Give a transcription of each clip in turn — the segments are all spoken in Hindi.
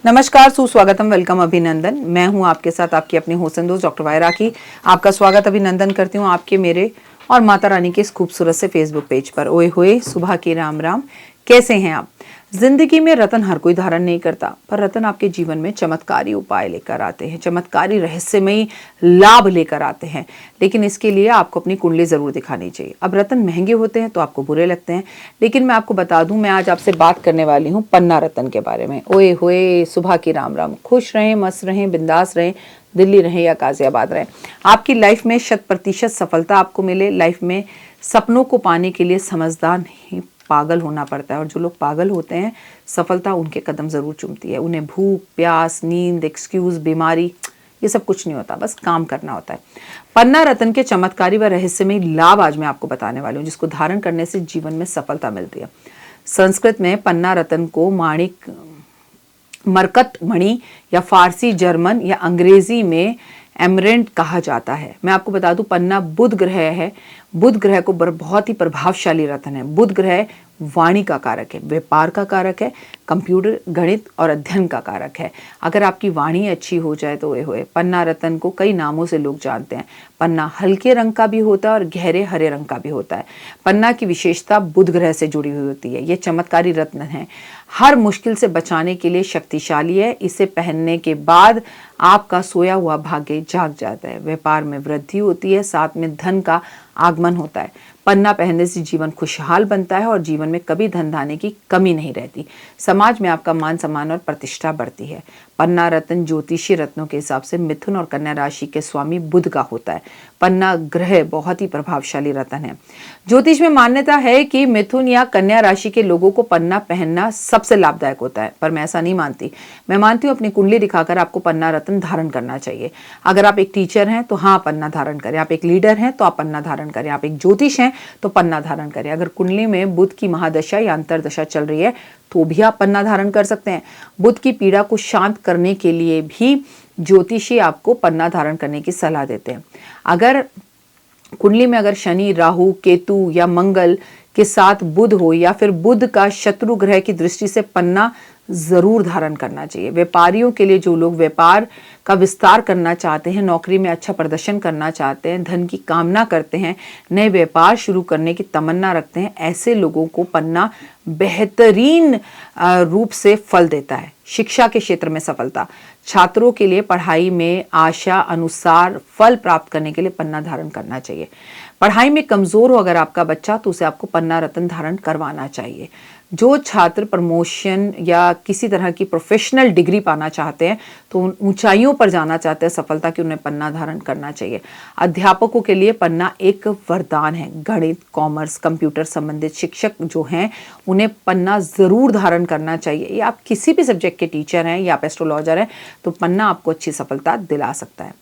नमस्कार, सुस्वागतम, वेलकम, अभिनंदन। मैं हूं आपके साथ आपकी अपनी होसन दोस्त डॉक्टर वायरा राखी। आपका स्वागत अभिनंदन करती हूं आपके, मेरे और माता रानी के इस खूबसूरत से फेसबुक पेज पर। ओए होए, सुबह के राम राम। कैसे हैं आप? जिंदगी में रतन हर कोई धारण नहीं करता, पर रतन आपके जीवन में चमत्कारी उपाय लेकर आते हैं, चमत्कारी रहस्यमयी लाभ लेकर आते हैं। लेकिन इसके लिए आपको अपनी कुंडली जरूर दिखानी चाहिए। अब रतन महंगे होते हैं तो आपको बुरे लगते हैं, लेकिन मैं आपको बता दूं, मैं आज आपसे बात करने वाली हूं पन्ना रतन के बारे में। ओए होए, सुबह की राम राम। खुश रहें, मस्त रहें, बिंदास रहें, दिल्ली रहें या गाजियाबाद रहें, आपकी लाइफ में 100% सफलता आपको मिले। लाइफ में सपनों को पाने के लिए समझदार नहीं, पागल होना पड़ता है। और जो लोग पागल होते हैं, सफलता उनके कदम जरूर चूमती है। उन्हें भूख, प्यास, नींद, एक्सक्यूज, बीमारी, ये सब कुछ नहीं होता, बस काम करना होता है। पन्ना रतन के चमत्कारी व रहस्यमय लाभ आज मैं आपको बताने वाली हूँ, जिसको धारण करने से जीवन में सफलता मिलती है। संस्कृत में पन्ना रतन को माणिक, मरकत मणि या फारसी, जर्मन या अंग्रेजी में एमरेंट कहा जाता है। मैं आपको बता दूं, पन्ना बुध ग्रह है। बुध ग्रह को बहुत ही प्रभावशाली रत्न है। बुध ग्रह वाणी का कारक है, व्यापार का कारक है, कंप्यूटर, गणित और अध्ययन का कारक है। अगर आपकी वाणी अच्छी हो जाए तो ये होए। पन्ना रत्न को कई नामों से लोग जानते हैं। पन्ना हल्के रंग का भी होता है और गहरे हरे रंग का भी होता है। पन्ना की विशेषता बुध ग्रह से जुड़ी हुई होती है। ये चमत्कारी रत्न है, हर मुश्किल से बचाने के लिए शक्तिशाली है। इसे पहनने के बाद आपका सोया हुआ भाग्य जाग जाता है, व्यापार में वृद्धि होती है, साथ में धन का आगमन होता है। पन्ना पहनने से जीवन खुशहाल बनता है और जीवन में कभी धन धान्य की कमी नहीं रहती। समाज में आपका मान सम्मान और प्रतिष्ठा बढ़ती है। पन्ना रत्न ज्योतिषी रत्नों के हिसाब से मिथुन और कन्या राशि के स्वामी बुध का होता है। पन्ना ग्रह बहुत ही प्रभावशाली रत्न है। ज्योतिष में मान्यता है कि मिथुन या कन्या राशि के लोगों को पन्ना पहनना सबसे लाभदायक होता है, पर मैं ऐसा नहीं मानती। मैं मानती हूँ अपनी कुंडली दिखाकर आपको पन्ना रत्न धारण करना चाहिए। अगर आप एक टीचर हैं तो हाँ, पन्ना धारण करें। आप एक लीडर हैं तो आप पन्ना धारण करें। आप एक ज्योतिष हैं तो पन्ना धारण करें। अगर कुंडली में बुध की महादशा या अंतरदशा चल रही है तो भी आप पन्ना धारण कर सकते हैं। बुध की पीड़ा को शांत करने के लिए भी ज्योतिषी आपको पन्ना धारण करने की सलाह देते हैं। अगर कुंडली में अगर शनि, राहु, केतु या मंगल के साथ बुध हो या फिर बुध का शत्रु ग्रह की दृष्टि से पन्ना जरूर धारण करना चाहिए। व्यापारियों के लिए, जो लोग व्यापार का विस्तार करना चाहते हैं, नौकरी में अच्छा प्रदर्शन करना चाहते हैं, धन की कामना करते हैं, नए व्यापार शुरू करने की तमन्ना रखते हैं, ऐसे लोगों को पन्ना बेहतरीन रूप से फल देता है। शिक्षा के क्षेत्र में सफलता, छात्रों के लिए पढ़ाई में आशा अनुसार फल प्राप्त करने के लिए पन्ना धारण करना चाहिए। पढ़ाई में कमजोर हो अगर आपका बच्चा तो उसे आपको पन्ना रत्न धारण करवाना चाहिए। जो छात्र प्रमोशन या किसी तरह की प्रोफेशनल डिग्री पाना चाहते हैं, तो ऊंचाइयों पर जाना चाहते हैं सफलता की, उन्हें पन्ना धारण करना चाहिए। अध्यापकों के लिए पन्ना एक वरदान है। गणित, कॉमर्स, कंप्यूटर संबंधित शिक्षक जो हैं, उन्हें पन्ना जरूर धारण करना चाहिए। या आप किसी भी सब्जेक्ट के टीचर हैं या आप एस्ट्रोलॉजर हैं तो पन्ना आपको अच्छी सफलता दिला सकता है।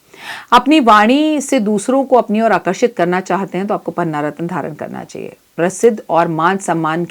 अपनी वाणी से दूसरों को अपनी ओर आकर्षित करना चाहते हैं तो आपको पन्ना रत्न धारण करना चाहिए। प्रसिद्धि और मान सम्मान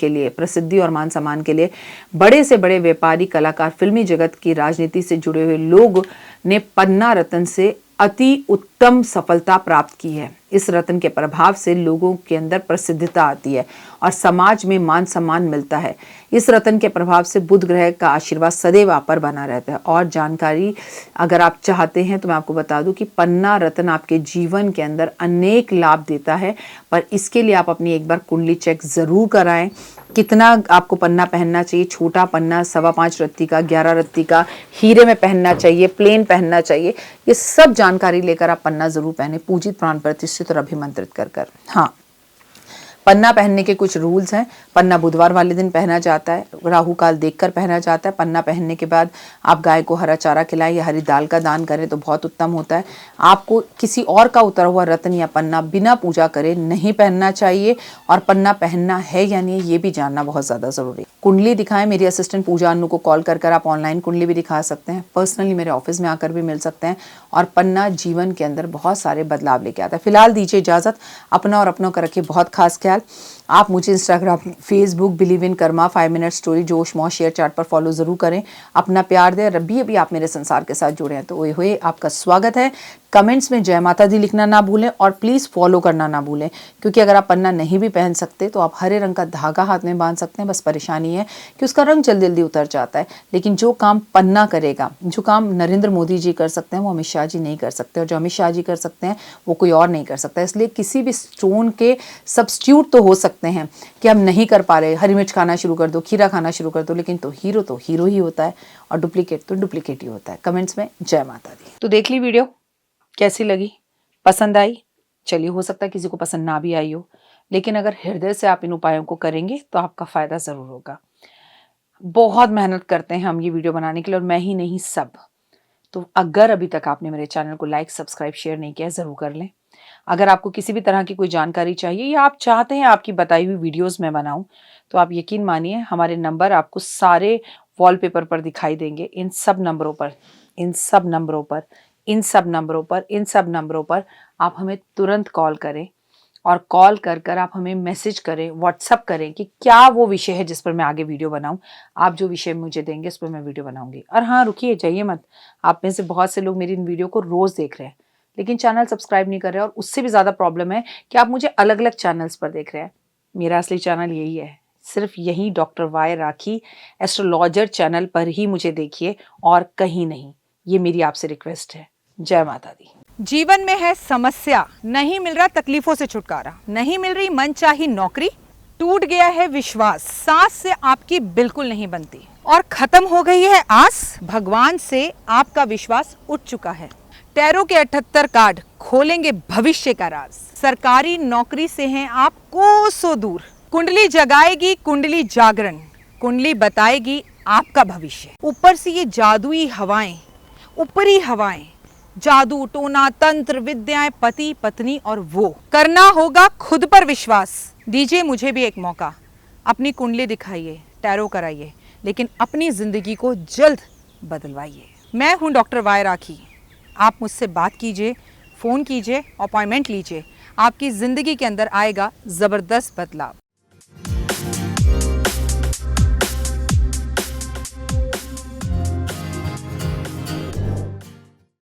के लिए बड़े से बड़े व्यापारी, कलाकार, फिल्मी जगत की, राजनीति से जुड़े हुए लोग ने पन्ना रत्न से अति उत्तम सफलता प्राप्त की है। इस रत्न के प्रभाव से लोगों के अंदर प्रसिद्धता आती है और समाज में मान सम्मान मिलता है। इस रत्न के प्रभाव से बुध ग्रह का आशीर्वाद सदैव आप पर बना रहता है। और जानकारी अगर आप चाहते हैं तो मैं आपको बता दूं कि पन्ना रत्न आपके जीवन के अंदर अनेक लाभ देता है, पर इसके लिए आप अपनी एक बार कुंडली चेक जरूर कराएं। कितना आपको पन्ना पहनना चाहिए, छोटा पन्ना, 5.25 रत्ती का, 11 रत्ती का, हीरे में पहनना चाहिए, प्लेन पहनना चाहिए, ये सब जानकारी लेकर आप पन्ना जरूर पहने, पूजित, प्राण प्रतिष्ठित और अभिमंत्रित कर। हाँ, पन्ना पहनने के कुछ रूल्स हैं। पन्ना बुधवार वाले दिन पहना जाता है, राहु काल देखकर पहना जाता है। पन्ना पहनने के बाद आप गाय को हरा चारा खिलाएं या हरी दाल का दान करें तो बहुत उत्तम होता है। आपको किसी और का उतरा हुआ रत्न या पन्ना बिना पूजा करे नहीं पहनना चाहिए, और पन्ना पहनना है या नहीं ये भी जानना बहुत ज़्यादा ज़रूरी है। कुंडली दिखाएं, मेरी असिस्टेंट पूजा अन्नू को कॉल कर आप ऑनलाइन कुंडली भी दिखा सकते हैं, पर्सनली मेरे ऑफिस में आकर भी मिल सकते हैं। और पन्ना जीवन के अंदर बहुत सारे बदलाव लेके आता है। फिलहाल दीजिए इजाज़त, अपना और अपनों का रखिए बहुत खास ख्याल। आप मुझे Instagram, Facebook, believe in Karma, 5 minute story, जोश मौज शेयर चैट पर फॉलो ज़रूर करें। अपना प्यार दें। अभी आप मेरे संसार के साथ जुड़े हैं तो ओए होए आपका स्वागत है। कमेंट्स में जय माता दी लिखना ना भूलें और प्लीज़ फॉलो करना ना भूलें, क्योंकि अगर आप पन्ना नहीं भी पहन सकते तो आप हरे रंग का धागा हाथ में बांध सकते हैं। बस परेशानी है कि उसका रंग जल्दी जल्दी उतर जाता है। लेकिन जो काम पन्ना करेगा, जो काम नरेंद्र मोदी जी कर सकते हैं, वो अमित शाह जी नहीं कर सकते, और जो अमित शाह जी कर सकते हैं वो कोई और नहीं कर सकता। इसलिए किसी भी स्टोन के सब्स्टिट्यूट तो हो सकते हैं कि हम नहीं कर पा रहे, हरी मिर्च खाना शुरू कर दो, खीरा खाना शुरू कर दो, लेकिन तो हीरो ही होता है और डुप्लीकेट ही होता है। कमेंट्स में जय माता दी। तो देख ली वीडियो, कैसी लगी, पसंद आई? चलिए, हो सकता है किसी को पसंद ना भी आई हो, लेकिन अगर हृदय से आप इन उपायों को करेंगे तो आपका फायदा जरूर होगा। बहुत मेहनत करते हैं हम ये वीडियो बनाने के लिए, और मैं ही नहीं, सब। तो अगर अभी तक आपने मेरे चैनल को लाइक, सब्सक्राइब, शेयर नहीं किया, जरूर कर लें। अगर आपको किसी भी तरह की कोई जानकारी चाहिए या आप चाहते हैं आपकी बताई हुई वीडियोस मैं बनाऊं, तो आप यकीन मानिए हमारे नंबर आपको सारे वॉलपेपर पर दिखाई देंगे। इन सब नंबरों पर आप हमें तुरंत कॉल करें, और कॉल कर आप हमें मैसेज करें, व्हाट्सअप करें कि क्या वो विषय है जिस पर मैं आगे वीडियो बनाऊं। आप जो विषय मुझे देंगे उस पर मैं वीडियो बनाऊंगी। और हाँ, रुकिए, जाइए मत। आप में से बहुत से लोग मेरी इन वीडियो को रोज देख रहे हैं, लेकिन चैनल सब्सक्राइब नहीं कर रहे हैं, और उससे भी ज़्यादा प्रॉब्लम है कि आप मुझे अलग अलग चैनल्स पर देख रहे हैं। मेरा असली चैनल यही है, सिर्फ यही डॉक्टर वाई राखी एस्ट्रोलॉजर चैनल पर ही मुझे देखिए, और कहीं नहीं। ये मेरी आपसे रिक्वेस्ट है। जय माता दी। जीवन में है समस्या, नहीं मिल रहा तकलीफों से छुटकारा, नहीं मिल रही मनचाही नौकरी, टूट गया है विश्वास, सांस से आपकी बिल्कुल नहीं बनती, और खत्म हो गई है आस, भगवान से आपका विश्वास उठ चुका है। टैरो के 78 कार्ड खोलेंगे भविष्य का राज। सरकारी नौकरी से हैं आप कोसों दूर, कुंडली जगाएगी कुंडली जागरण, कुंडली बताएगी आपका भविष्य। ऊपर से ये जादुई हवाएं, ऊपरी हवाएं, जादू टोना तंत्र विद्याएं, पति पत्नी और वो, करना होगा खुद पर विश्वास। दीजिए मुझे भी एक मौका, अपनी कुंडली दिखाइए, टैरो कराइए, लेकिन अपनी जिंदगी को जल्द बदलवाइए। मैं हूं डॉक्टर वाई राखी। आप मुझसे बात कीजिए, फ़ोन कीजिए, अपॉइंटमेंट लीजिए। आपकी ज़िंदगी के अंदर आएगा ज़बरदस्त बदलाव।